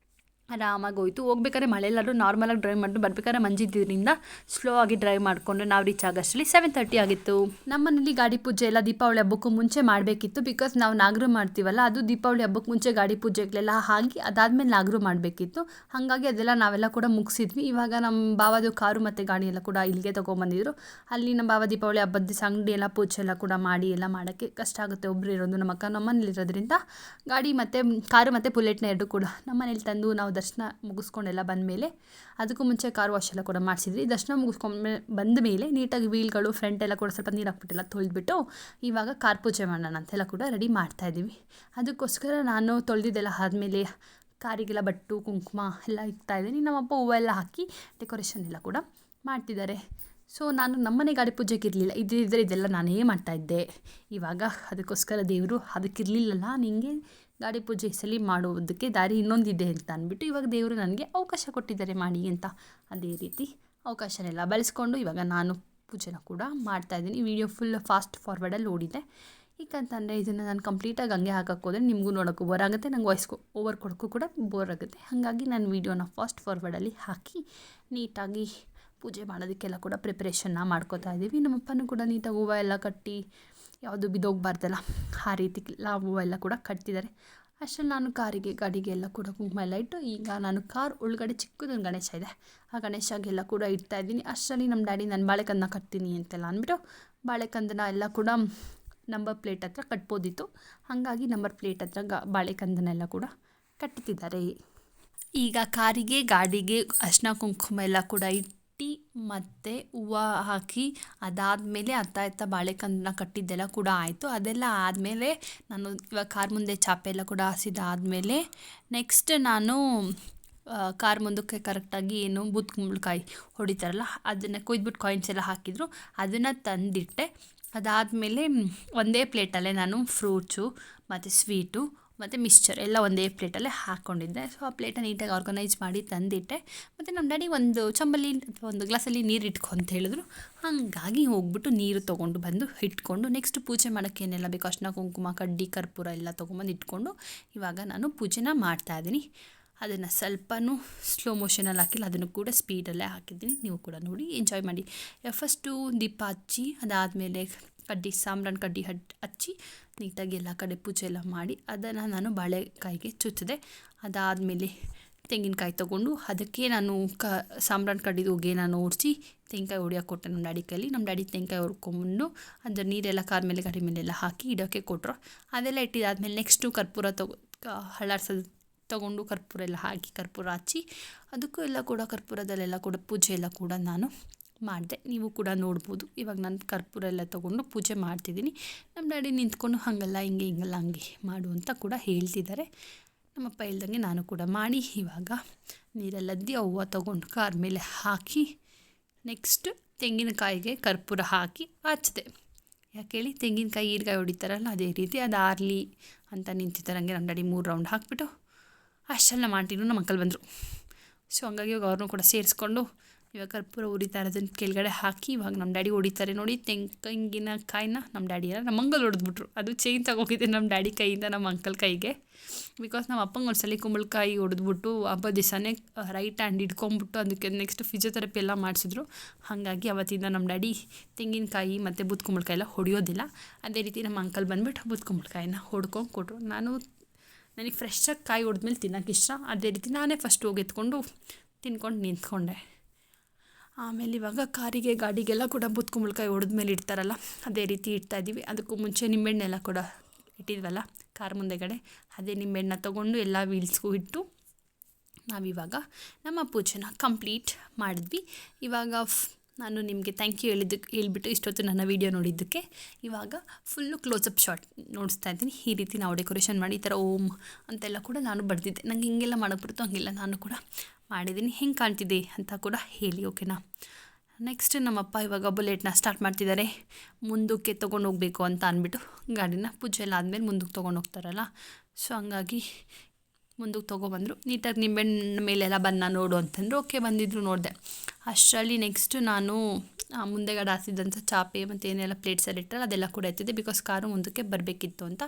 ಆರಾಮಾಗಿ ಹೋಯಿತು. ಹೋಗ್ಬೇಕಾದ್ರೆ ಮಳೆಯಲ್ಲಾದ್ರೂ ನಾರ್ಮಲಾಗಿ ಡ್ರೈವ್ ಮಾಡಿದ್ರು, ಬರಬೇಕಾದ್ರೆ ಮಂಜಿದ್ದರಿಂದ ಸ್ಲೋ ಆಗಿ ಡ್ರೈವ್ ಮಾಡಿಕೊಂಡು ನಾವು ರೀಚ್ ಆಗೋಷ್ಟರಲ್ಲಿ 7:30 ಆಗಿತ್ತು. ನಮ್ಮನೇಲಿ ಗಾಡಿ ಪೂಜೆ ಎಲ್ಲ ದೀಪಾವಳಿ ಹಬ್ಬಕ್ಕೂ ಮುಂಚೆ ಮಾಡಬೇಕಿತ್ತು. ಬಿಕಾಸ್ ನಾವು ನಾಗರು ಮಾಡ್ತೀವಲ್ಲ, ಅದು ದೀಪಾವಳಿ ಹಬ್ಬಕ್ಕೆ ಮುಂಚೆ ಗಾಡಿ ಪೂಜೆಗಳೆಲ್ಲ ಆಗಿ ಅದಾದಮೇಲೆ ನಾಗರು ಮಾಡಬೇಕಿತ್ತು. ಹಾಗಾಗಿ ಅದೆಲ್ಲ ನಾವೆಲ್ಲ ಕೂಡ ಮುಗಿಸಿದ್ವಿ. ಇವಾಗ ನಮ್ಮ ಬಾವದು ಕಾರು ಮತ್ತು ಗಾಡಿ ಎಲ್ಲ ಕೂಡ ಇಲ್ಲಿಗೆ ತೊಗೊಂಬಂದಿದ್ರು. ಅಲ್ಲಿ ನಮ್ಮ ಬಾವ ದೀಪಾವಳಿ ಹಬ್ಬದ ದಿವಸ ಅಂಗಡಿ ಎಲ್ಲ ಪೂಜೆ ಎಲ್ಲ ಕೂಡ ಮಾಡಿ ಎಲ್ಲ ಮಾಡೋಕ್ಕೆ ಕಷ್ಟ ಆಗುತ್ತೆ, ಒಬ್ಬರು ಇರೋದು. ನಮ್ಮ ಅಕ್ಕ ನಮ್ಮನೇಲಿರೋದ್ರಿಂದ ಗಾಡಿ ಮತ್ತು ಕಾರು ಮತ್ತು ಬುಲೆಟ್ನ 2 ಕೂಡ ನಮ್ಮನೇಲಿ ತಂದು ನಾವು ದರ್ಶನ ಮುಗಿಸ್ಕೊಂಡೆಲ್ಲ ಬಂದಮೇಲೆ, ಅದಕ್ಕೂ ಮುಂಚೆ ಕಾರ್ ವಾಶ್ ಎಲ್ಲ ಕೂಡ ಮಾಡಿಸಿದ್ವಿ. ದರ್ಶನ ಮುಗಿಸ್ಕೊಂಡು ಬಂದ ಮೇಲೆ ನೀಟಾಗಿ ವೀಲ್ಗಳು ಫ್ರಂಟ್ ಎಲ್ಲ ಕೂಡ ಸ್ವಲ್ಪ ನೀರು ಹಾಕ್ಬಿಟ್ಟೆಲ್ಲ ತೊಳೆದ್ಬಿಟ್ಟು ಇವಾಗ ಕಾರ್ ಪೂಜೆ ಮಾಡೋಣ ಅಂತೆಲ್ಲ ಕೂಡ ರೆಡಿ ಮಾಡ್ತಾಯಿದ್ದೀವಿ. ಅದಕ್ಕೋಸ್ಕರ ನಾನು ತೊಳೆದಿದ್ದೆಲ್ಲ ಆದಮೇಲೆ ಕಾರಿಗೆಲ್ಲ ಬಟ್ಟು ಕುಂಕುಮ ಎಲ್ಲ ಇಕ್ತಾಯಿದ್ದೀನಿ. ನಮ್ಮಪ್ಪ ಹೂವೆಲ್ಲ ಹಾಕಿ ಡೆಕೋರೇಷನ್ ಎಲ್ಲ ಕೂಡ ಮಾಡ್ತಿದ್ದಾರೆ. ಸೊ ನಾನು ನಮ್ಮನೆ ಗಾಡಿ ಪೂಜೆಗೆ ಇರಲಿಲ್ಲ, ಇದ್ದಿದ್ದರೆ ಇದೆಲ್ಲ ನಾನೇ ಮಾಡ್ತಾಯಿದ್ದೆ. ಇವಾಗ ಅದಕ್ಕೋಸ್ಕರ ದೇವರು ಅದಕ್ಕಿರಲಿಲ್ಲಲ್ಲ, ನಿನಗೆ ಗಾಡಿ ಪೂಜೆ ಸಲ ಮಾಡೋದಕ್ಕೆ ದಾರಿ ಇನ್ನೊಂದಿದೆ ಅಂತ ಅಂದ್ಬಿಟ್ಟು ಇವಾಗ ದೇವರು ನನಗೆ ಅವಕಾಶ ಕೊಟ್ಟಿದ್ದಾರೆ ಮಾಡಿ ಅಂತ. ಅದೇ ರೀತಿ ಅವಕಾಶನೆಲ್ಲ ಬಳಸ್ಕೊಂಡು ಇವಾಗ ನಾನು ಪೂಜೆನ ಕೂಡ ಮಾಡ್ತಾಯಿದ್ದೀನಿ. ವಿಡಿಯೋ ಫುಲ್ ಫಾಸ್ಟ್ ಫಾರ್ವರ್ಡಲ್ಲಿ ಓಡಿದೆ. ಏಕಂತಂದರೆ ಇದನ್ನು ನಾನು ಕಂಪ್ಲೀಟಾಗಿ ಹಂಗೆ ಹಾಕಕ್ಕೆ ಹೋದರೆ ನಿಮಗೂ ನೋಡೋಕ್ಕೂ ಬೋರ್ ಆಗುತ್ತೆ, ನಂಗೆ ವಾಯ್ಸ್ ಓವರ್ ಕೊಡೋಕ್ಕೂ ಕೂಡ ಬೋರ್ ಆಗುತ್ತೆ. ಹಾಗಾಗಿ ನಾನು ವೀಡಿಯೋನ ಫಾಸ್ಟ್ ಫಾರ್ವರ್ಡಲ್ಲಿ ಹಾಕಿ ನೀಟಾಗಿ ಪೂಜೆ ಮಾಡೋದಕ್ಕೆಲ್ಲ ಕೂಡ ಪ್ರಿಪ್ರೇಷನ್ನ ಮಾಡ್ಕೋತಾ ಇದ್ದೀವಿ. ನಮ್ಮಪ್ಪನೂ ಕೂಡ ನೀಟಾಗಿ ಹೂವು ಎಲ್ಲ ಕಟ್ಟಿ, ಯಾವುದು ಬಿದ್ದೋಗ್ಬಾರ್ದಲ್ಲ ಆ ರೀತಿ ಹೂವು ಎಲ್ಲ ಕೂಡ ಕಟ್ತಿದ್ದಾರೆ. ಅಷ್ಟರಲ್ಲಿ ನಾನು ಕಾರಿಗೆ ಗಾಡಿಗೆ ಎಲ್ಲ ಕೂಡ ಕುಂಕುಮ ಎಲ್ಲ ಇಟ್ಟು ಈಗ ನಾನು ಕಾರ್ ಒಳಗಡೆ ಚಿಕ್ಕದೊಂದು ಗಣೇಶ ಇದೆ, ಆ ಗಣೇಶಗೆಲ್ಲ ಕೂಡ ಇಡ್ತಾಯಿದ್ದೀನಿ. ಅಷ್ಟರಲ್ಲಿ ನಮ್ಮ ಡ್ಯಾಡಿ ನಾನು ಬಾಳೆಕಂದನ್ನ ಕಟ್ತೀನಿ ಅಂತೆಲ್ಲ ಅಂದ್ಬಿಟ್ಟು ಬಾಳೆಕಂದನ ಎಲ್ಲ ಕೂಡ ನಂಬರ್ ಪ್ಲೇಟ್ ಹತ್ರ ಕಟ್ಬೋದಿತ್ತು. ಹಾಗಾಗಿ ನಂಬರ್ ಪ್ಲೇಟ್ ಹತ್ರ ಬಾಳೆಕಂದನೆಲ್ಲ ಕೂಡ ಕಟ್ತಿದ್ದಾರೆ. ಈಗ ಕಾರಿಗೆ ಗಾಡಿಗೆ ಅರ್ಶಿನ ಕುಂಕುಮ ಎಲ್ಲ ಕೂಡ ಇಟ್ಟು ಮತ್ತು ಹೂವು ಹಾಕಿ ಅದಾದಮೇಲೆ ಅತ್ತ ಬಾಳೆಕಂದನ್ನ ಕಟ್ಟಿದ್ದೆಲ್ಲ ಕೂಡ ಆಯಿತು. ಅದೆಲ್ಲ ಆದಮೇಲೆ ನಾನು ಇವಾಗ ಕಾರ್ ಮುಂದೆ ಚಾಪೆ ಎಲ್ಲ ಕೂಡ ಹಾಸಿದಾದಮೇಲೆ ನೆಕ್ಸ್ಟ್ ನಾನು ಕಾರ್ ಮುಂದಕ್ಕೆ ಕರೆಕ್ಟಾಗಿ ಏನು ಬೂದ್ ಕುಂಬಳಕಾಯಿ ಹೊಡಿತಾರಲ್ಲ ಅದನ್ನು ಕೊಯ್ದುಬಿಟ್ಟು ಕಾಯಿನ್ಸ್ ಎಲ್ಲ ಹಾಕಿದ್ರು, ಅದನ್ನು ತಂದಿಟ್ಟೆ. ಅದಾದಮೇಲೆ ಒಂದೇ ಪ್ಲೇಟಲ್ಲೇ ನಾನು ಫ್ರೂಟ್ಸು ಮತ್ತು ಸ್ವೀಟು ಮತ್ತು ಮಿಕ್ಸ್ಚರ್ ಎಲ್ಲ ಒಂದೇ ಪ್ಲೇಟಲ್ಲೇ ಹಾಕ್ಕೊಂಡಿದ್ದೆ. ಸೊ ಆ ಪ್ಲೇಟನ್ನು ನೀಟಾಗಿ ಆರ್ಗನೈಸ್ ಮಾಡಿ ತಂದಿಟ್ಟೆ. ಮತ್ತು ನಮ್ಮ ಡ್ಯಾಡಿ ಒಂದು ಚಂಬಲ್ಲಿ ಅಥವಾ ಒಂದು ಗ್ಲಾಸಲ್ಲಿ ನೀರು ಇಟ್ಕೊ ಅಂತ ಹೇಳಿದ್ರು. ಹಾಗಾಗಿ ಹೋಗ್ಬಿಟ್ಟು ನೀರು ತೊಗೊಂಡು ಬಂದು ಇಟ್ಕೊಂಡು ನೆಕ್ಸ್ಟ್ ಪೂಜೆ ಮಾಡೋಕ್ಕೆ ಏನೆಲ್ಲ ಬೇಕು ಅರ್ಶಿನ ಕುಂಕುಮ ಕಡ್ಡಿ ಕರ್ಪೂರ ಎಲ್ಲ ತೊಗೊಂಬಂದು ಇಟ್ಕೊಂಡು ಇವಾಗ ನಾನು ಪೂಜೆನ ಮಾಡ್ತಾಯಿದ್ದೀನಿ. ಅದನ್ನು ಸ್ವಲ್ಪನೂ ಸ್ಲೋ ಮೋಷನಲ್ಲಿ ಹಾಕಿಲ್ಲ, ಅದನ್ನು ಕೂಡ ಸ್ಪೀಡಲ್ಲೇ ಹಾಕಿದ್ದೀನಿ. ನೀವು ಕೂಡ ನೋಡಿ ಎಂಜಾಯ್ ಮಾಡಿ. ಫಸ್ಟು ದೀಪ ಹಚ್ಚಿ ಅದಾದಮೇಲೆ ಸಾಂಬ್ರಾಣಿ ಕಡ್ಡಿ ಹಚ್ಚಿ ನೀಟಾಗಿ ಎಲ್ಲ ಕಡೆ ಪೂಜೆ ಎಲ್ಲ ಮಾಡಿ ಅದನ್ನು ನಾನು ಬಾಳೆಕಾಯಿಗೆ ಚುಚ್ಚಿದೆ. ಅದಾದಮೇಲೆ ತೆಂಗಿನಕಾಯಿ ತೊಗೊಂಡು ಅದಕ್ಕೆ ನಾನು ಸಾಂಬ್ರಾಣಿ ಕಡ್ಡಿದು ಹೊಗೆ ನಾನು ಓಡಿಸಿ ತೆಂಗಿನಕಾಯಿ ಹೊಡಿಯೋಕೆ ಕೊಟ್ಟೆ ನಮ್ಮ ಡ್ಯಾಡಿ ಕೈಲಿ. ನಮ್ಮ ಡ್ಯಾಡಿ ತೆಂಗಿನಕಾಯಿ ಹೊಡ್ಕೊಂಡು ಅದರ ನೀರೆಲ್ಲ ಕಾರ್ ಮೇಲೆ ಗಾಡಿ ಮೇಲೆಲ್ಲ ಹಾಕಿ ಇಡೋಕ್ಕೆ ಕೊಟ್ಟರು. ಅದೆಲ್ಲ ಇಟ್ಟಿದ್ದಾದಮೇಲೆ ನೆಕ್ಸ್ಟು ಕರ್ಪೂರ ಹಳ್ಳಾಡ್ಸೋದು ತೊಗೊಂಡು ಕರ್ಪೂರ ಎಲ್ಲ ಹಾಕಿ ಕರ್ಪೂರ ಹಚ್ಚಿ ಅದಕ್ಕೂ ಎಲ್ಲ ಕೂಡ ಕರ್ಪೂರದಲ್ಲೆಲ್ಲ ಕೂಡ ಪೂಜೆ ಎಲ್ಲ ಕೂಡ ನಾನು ಮಾಡಿದೆ. ನೀವು ಕೂಡ ನೋಡ್ಬೋದು. ಇವಾಗ ನಾನು ಕರ್ಪೂರ ಎಲ್ಲ ತೊಗೊಂಡು ಪೂಜೆ ಮಾಡ್ತಿದ್ದೀನಿ. ನಮ್ಮ ಡ್ಯಾಡಿ ನಿಂತ್ಕೊಂಡು ಹಾಗಲ್ಲ ಹಿಂಗೆ ಹಿಂಗಲ್ಲ ಹಂಗೆ ಮಾಡು ಅಂತ ಕೂಡ ಹೇಳ್ತಿದ್ದಾರೆ. ನಮ್ಮಪ್ಪ ಹೇಳ್ದಂಗೆ ನಾನು ಕೂಡ ಮಾಡಿ ಇವಾಗ ನೀರಲ್ಲದ್ದಿ ಹೂವು ತೊಗೊಂಡು ಕಾರ್ ಮೇಲೆ ಹಾಕಿ ನೆಕ್ಸ್ಟ್ ತೆಂಗಿನಕಾಯಿಗೆ ಕರ್ಪೂರ ಹಾಕಿ ಹಚ್ಚಿದೆ. ಯಾಕೆ ಹೇಳಿ, ತೆಂಗಿನಕಾಯಿ ಈರ್ಗಾಯಿ ಹೊಡಿತಾರಲ್ಲ ಅದೇ ರೀತಿ ಅದು ಆರಲಿ ಅಂತ ನಿಂತಿದ್ದಾರೆ. ಹಂಗೆ ನಮ್ಮ ಡ್ಯಾಡಿ 3 ರೌಂಡ್ ಹಾಕಿಬಿಟ್ಟು ಅಷ್ಟೆಲ್ಲ ಮಾಡ್ತಿದ್ರು. ನಮ್ಮ ಅಂಕಲ್ ಬಂದರು. ಸೊ ಹಂಗಾಗಿ ಇವಾಗ ಅವ್ರನ್ನೂ ಕೂಡ ಸೇರಿಸ್ಕೊಂಡು ಇವಾಗ ಕರ್ಪೂರ ಉರಿತಾ ಇರೋದನ್ನು ಕೆಳಗಡೆ ಹಾಕಿ ಇವಾಗ ನಮ್ಮ ಡ್ಯಾಡಿ ಹೊಡಿತಾರೆ ನೋಡಿ ತೆಂಗಿನಕಾಯಿನ. ನಮ್ಮ ಡ್ಯಾಡಿ ಎಲ್ಲ ನಮ್ಮ ಅಂಕಲ್ ಹೊಡೆದ್ಬಿಟ್ರು. ಅದು ಚೇಂಜ್ ಆಗೋಗಿದೆ ನಮ್ಮ ಡ್ಯಾಡಿ ಕೈಯಿಂದ ನಮ್ಮ ಅಂಕಲ್ ಕೈಗೆ. ಬಿಕಾಸ್ ನಮ್ಮ ಅಪ್ಪಂಗೆ ಒಂದ್ಸಲ ಕುಂಬಳಕಾಯಿ ಹೊಡೆದ್ಬಿಟ್ಟು ಹಬ್ಬದ ದಿವಸನೇ ರೈಟ್ ಹ್ಯಾಂಡ್ ಹಿಡ್ಕೊಂಬಿಟ್ಟು ಅದಕ್ಕೆ ನೆಕ್ಸ್ಟ್ ಫಿಸಿಯೋಥೆರಪಿ ಎಲ್ಲ ಮಾಡಿಸಿದ್ರು. ಹಾಗಾಗಿ ಅವತ್ತಿಂದ ನಮ್ಮ ಡ್ಯಾಡಿ ತೆಂಗಿನಕಾಯಿ ಮತ್ತು ಬೂದ್ ಕುಂಬಳಕಾಯಿ ಎಲ್ಲ ಹೊಡೆಯೋದಿಲ್ಲ. ಅದೇ ರೀತಿ ನಮ್ಮ ಅಂಕಲ್ ಬಂದುಬಿಟ್ಟು ಬೂದ್ ಕುಂಬಳಕಾಯಿನ ಹೊಡ್ಕೊಂಡು ಕೊಟ್ಟರು. ನನಗೆ ಫ್ರೆಶ್ಶಾಗಿ ಕಾಯಿ ಹೊಡೆದ್ಮೇಲೆ ತಿನ್ನೋಕೆ ಇಷ್ಟ. ಅದೇ ರೀತಿ ನಾನೇ ಫಸ್ಟ್ ಹೋಗಿ ಎತ್ಕೊಂಡು ತಿನ್ಕೊಂಡು ನಿಂತ್ಕೊಂಡೆ. ಆಮೇಲೆ ಇವಾಗ ಕಾರಿಗೆ ಗಾಡಿಗೆಲ್ಲ ಕೂಡ ಬೂದ್ ಕುಂಬಳಕಾಯಿ ಹೊಡೆದ್ಮೇಲೆ ಇಡ್ತಾರಲ್ಲ ಅದೇ ರೀತಿ ಇಡ್ತಾಯಿದ್ದೀವಿ. ಅದಕ್ಕೂ ಮುಂಚೆ ನಿಂಬೆಹಣ್ಣೆಲ್ಲ ಕೂಡ ಇಟ್ಟಿದ್ವಲ್ಲ ಕಾರ್ ಮುಂದೆಗಡೆ, ಅದೇ ನಿಂಬೆಹಣ್ಣ ತೊಗೊಂಡು ಎಲ್ಲ ವೀಲ್ಸ್ಗೂ ಇಟ್ಟು ನಾವಿವಾಗ ನಮ್ಮ ಪೂಜೆನ ಕಂಪ್ಲೀಟ್ ಮಾಡಿದ್ವಿ. ಇವಾಗ ನಾನು ನಿಮಗೆ ಥ್ಯಾಂಕ್ ಯು ಹೇಳ್ಬಿಟ್ಟು ಇಷ್ಟೊತ್ತು ನನ್ನ ವೀಡಿಯೋ ನೋಡಿದ್ದಕ್ಕೆ ಇವಾಗ ಫುಲ್ಲು ಕ್ಲೋಸಪ್ ಶಾಟ್ ನೋಡಿಸ್ತಾ ಇದ್ದೀನಿ. ಈ ರೀತಿ ನಾವು ಡೆಕೋರೇಷನ್ ಮಾಡಿ ಈ ಥರ ಓಮ್ ಅಂತೆಲ್ಲ ಕೂಡ ನಾನು ಬರೆದಿದ್ದೆ. ನನಗೆ ಹಿಂಗೆಲ್ಲ ಮಾಡೋಕ್ಕೆ ಬರುತ್ತೋ ಹಂಗೆಲ್ಲ ನಾನು ಕೂಡ ಮಾಡಿದ್ದೀನಿ. ಹೆಂಗೆ ಕಾಣ್ತಿದೆ ಅಂತ ಕೂಡ ಹೇಳಿ, ಓಕೆನಾ. ನೆಕ್ಸ್ಟ್ ನಮ್ಮಪ್ಪ ಇವಾಗ ಬುಲೆಟ್ನ ಸ್ಟಾರ್ಟ್ ಮಾಡ್ತಿದ್ದಾರೆ. ಮುಂದಕ್ಕೆ ತೊಗೊಂಡು ಹೋಗಬೇಕು ಅಂತ ಅಂದ್ಬಿಟ್ಟು ಗಾಡಿನ ಪೂಜೆ ಎಲ್ಲ ಆದಮೇಲೆ ಮುಂದಕ್ಕೆ ತೊಗೊಂಡು ಹೋಗ್ತಾರಲ್ಲ. ಸೊ ಹಂಗಾಗಿ ಮುಂದಕ್ಕೆ ತೊಗೊಬಂದರು. ನೀಟಾಗಿ ನಿಂಬೆಹಣ್ಣು ಮೇಲೆಲ್ಲ ಬನ್ನ ನೋಡು ಅಂತಂದರು. ಓಕೆ ಬಂದಿದ್ದರು, ನೋಡಿದೆ. ಅಷ್ಟರಲ್ಲಿ ನೆಕ್ಸ್ಟು ನಾನು ಮುಂದೆಗಡೆ ಹಾಸಿದಂಥ ಚಾಪೆ ಮತ್ತು ಏನೆಲ್ಲ ಪ್ಲೇಟ್ಸ್ ಎಲ್ಲ ಇಟ್ಟರೆ ಅದೆಲ್ಲ ಕೂಡ ಎತ್ತಿದೆ. ಬಿಕಾಸ್ ಕಾರು ಮುಂದಕ್ಕೆ ಬರಬೇಕಿತ್ತು ಅಂತ.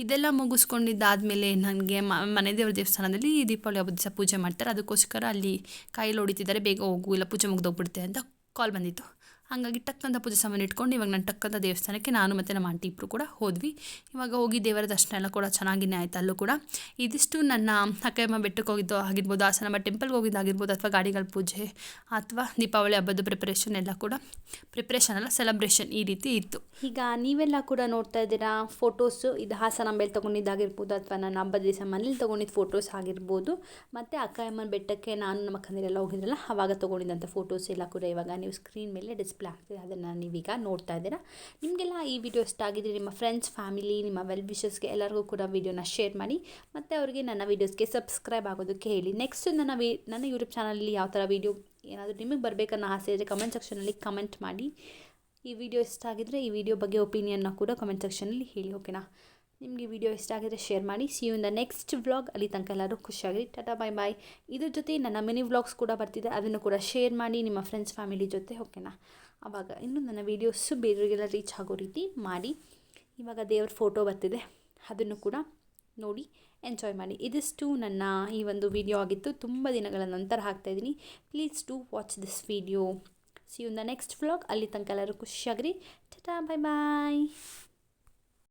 ಇದೆಲ್ಲ ಮುಗಿಸ್ಕೊಂಡಿದ್ದಾದಮೇಲೆ ನನಗೆ ಮನೆ ದೇವ್ರ ದೇವಸ್ಥಾನದಲ್ಲಿ ದೀಪಾವಳಿ ಹಬ್ಬದ ದಿವಸ ಪೂಜೆ ಮಾಡ್ತಾರೆ. ಅದಕ್ಕೋಸ್ಕರ ಅಲ್ಲಿ ಕಾಯಲ್ಲಿ ಹೊಡಿತಿದ್ದಾರೆ, ಬೇಗ ಹೋಗು ಇಲ್ಲ ಪೂಜೆ ಮುಗ್ದೋಗ್ಬಿಡುತ್ತೆ ಅಂತ ಕಾಲ್ ಬಂದಿತ್ತು. ಹಾಗಾಗಿ ಟಕ್ಕಂತ ಪೂಜೆ ಸಾಮಾನು ಇಟ್ಕೊಂಡು ಇವಾಗ ನಾನು ಟಕ್ಕಂತ ದೇವಸ್ಥಾನಕ್ಕೆ ನಾನು ಮತ್ತು ನಮ್ಮ ಆಂಟಿ ಇಬ್ಬರು ಕೂಡ ಹೋದ್ವಿ. ಇವಾಗ ಹೋಗಿ ದೇವರ ದರ್ಶನ ಎಲ್ಲ ಕೂಡ ಚೆನ್ನಾಗಿನೇ ಆಯಿತು ಅಲ್ಲೂ ಕೂಡ. ಇದಿಷ್ಟು ನನ್ನ ಅಕ್ಕಯ್ಯಮ್ಮ ಬೆಟ್ಟಕ್ಕೆ ಹೋಗಿದ್ದು ಆಗಿರ್ಬೋದು, ಹಾಸನಾಂಬ ಟೆಂಪಲ್ಗೆ ಹೋಗಿದ್ದಾಗಿರ್ಬೋದು, ಅಥವಾ ಗಾಡಿಗಳ ಪೂಜೆ ಅಥವಾ ದೀಪಾವಳಿ ಹಬ್ಬದ ಪ್ರಿಪ್ರೇಷನ್ ಎಲ್ಲ ಕೂಡ ಸೆಲೆಬ್ರೇಷನ್ ಈ ರೀತಿ ಇತ್ತು. ಈಗ ನೀವೆಲ್ಲ ಕೂಡ ನೋಡ್ತಾ ಇದ್ದೀರಾ ಫೋಟೋಸು. ಇದು ಹಾಸನಾಂಬೆಯಲ್ಲಿ ತೊಗೊಂಡಿದ್ದಾಗಿರ್ಬೋದು ಅಥವಾ ನನ್ನ ಹಬ್ಬದ ದಿವಸ ಮನೇಲಿ ತೊಗೊಂಡಿದ್ದು ಫೋಟೋಸ್ ಆಗಿರ್ಬೋದು, ಮತ್ತು ಅಕ್ಕಯ್ಯಮ್ಮನ ಬೆಟ್ಟಕ್ಕೆ ನಾನು ನಮ್ಮ ಅಕ್ಕಂದಿರೆಲ್ಲ ಹೋಗಿದ್ರಲ್ಲ ಆವಾಗ ತೊಗೊಂಡಿದ್ದಂಥ ಫೋಟೋಸ್ ಎಲ್ಲ ಕೂಡ ಇವಾಗ ನೀವು ಸ್ಕ್ರೀನ್ ಮೇಲೆ ಡಿಸ್ಪ್ಲೇ ಆಗ್ತಿದೆ. ಅದನ್ನು ನೀವೀಗ ನೋಡ್ತಾ ಇದ್ದೀರಾ. ನಿಮಗೆಲ್ಲ ಈ ವಿಡಿಯೋ ಇಷ್ಟ ಆಗಿದ್ರೆ ನಿಮ್ಮ ಫ್ರೆಂಡ್ಸ್, ಫ್ಯಾಮಿಲಿ, ನಿಮ್ಮ ವೆಲ್ ವಿಷಸ್ಗೆ ಎಲ್ಲರಿಗೂ ಕೂಡ ವಿಡಿಯೋನ ಶೇರ್ ಮಾಡಿ ಮತ್ತು ಅವರಿಗೆ ನನ್ನ ವೀಡಿಯೋಸ್ಗೆ ಸಬ್ಸ್ಕ್ರೈಬ್ ಆಗೋದಕ್ಕೆ ಹೇಳಿ. ನೆಕ್ಸ್ಟ್ ನನ್ನ ಯೂಟ್ಯೂಬ್ ಚಾನಲಲ್ಲಿ ಯಾವ ಥರ ವೀಡಿಯೋ ಏನಾದರೂ ನಿಮಗೆ ಬರಬೇಕನ್ನೋ ಆಸೆ ಇದ್ದರೆ ಕಮೆಂಟ್ ಸೆಕ್ಷನಲ್ಲಿ ಕಮೆಂಟ್ ಮಾಡಿ. ಈ ವಿಡಿಯೋ ಇಷ್ಟ ಆಗಿದ್ರೆ ಈ ವಿಡಿಯೋ ಬಗ್ಗೆ ಒಪಿನಿಯನ್ನ ಕೂಡ ಕಮೆಂಟ್ ಸೆಕ್ಷನಲ್ಲಿ ಹೇಳಿ, ಓಕೆನಾ. ನಿಮಗೆ ವಿಡಿಯೋ ಇಷ್ಟ ಆಗಿದ್ರೆ ಶೇರ್ ಮಾಡಿ. See you in the next vlog. ಅಲ್ಲಿ ತನಕ ಎಲ್ಲರೂ ಖುಷಿಯಾಗಿರಿ. ಟಾಟಾ ಬಾಯ್ ಬಾಯ್. ಇದ್ರ ಜೊತೆ ನನ್ನ ಮಿನಿ ವ್ಲಾಗ್ಸ್ ಕೂಡ ಬರ್ತಿದೆ, ಅದನ್ನು ಕೂಡ ಶೇರ್ ಮಾಡಿ ನಿಮ್ಮ ಫ್ರೆಂಡ್ಸ್ ಫ್ಯಾಮಿಲಿ ಜೊತೆ, ಓಕೆನಾ. ಆವಾಗ ಇನ್ನೂ ನನ್ನ ವೀಡಿಯೋಸು ಬೇರೆಯವರಿಗೆಲ್ಲ ರೀಚ್ ಆಗೋ ರೀತಿ ಮಾಡಿ. ಇವಾಗ ದೇವ್ರ ಫೋಟೋ ಬರ್ತಿದೆ, ಅದನ್ನು ಕೂಡ ನೋಡಿ ಎಂಜಾಯ್ ಮಾಡಿ. ಇದಿಷ್ಟು ನನ್ನ ಈ ಒಂದು ವಿಡಿಯೋ ಆಗಿತ್ತು. ತುಂಬ ದಿನಗಳ ನಂತರ ಹಾಕ್ತಾಯಿದ್ದೀನಿ. Please do watch this video. See you in the next vlog. ಅಲ್ಲಿ ತನಕ ಎಲ್ಲರೂ ಖುಷಿಯಾಗಿರಿ. ಟಾಟಾ ಬಾಯ್ ಬಾಯ್.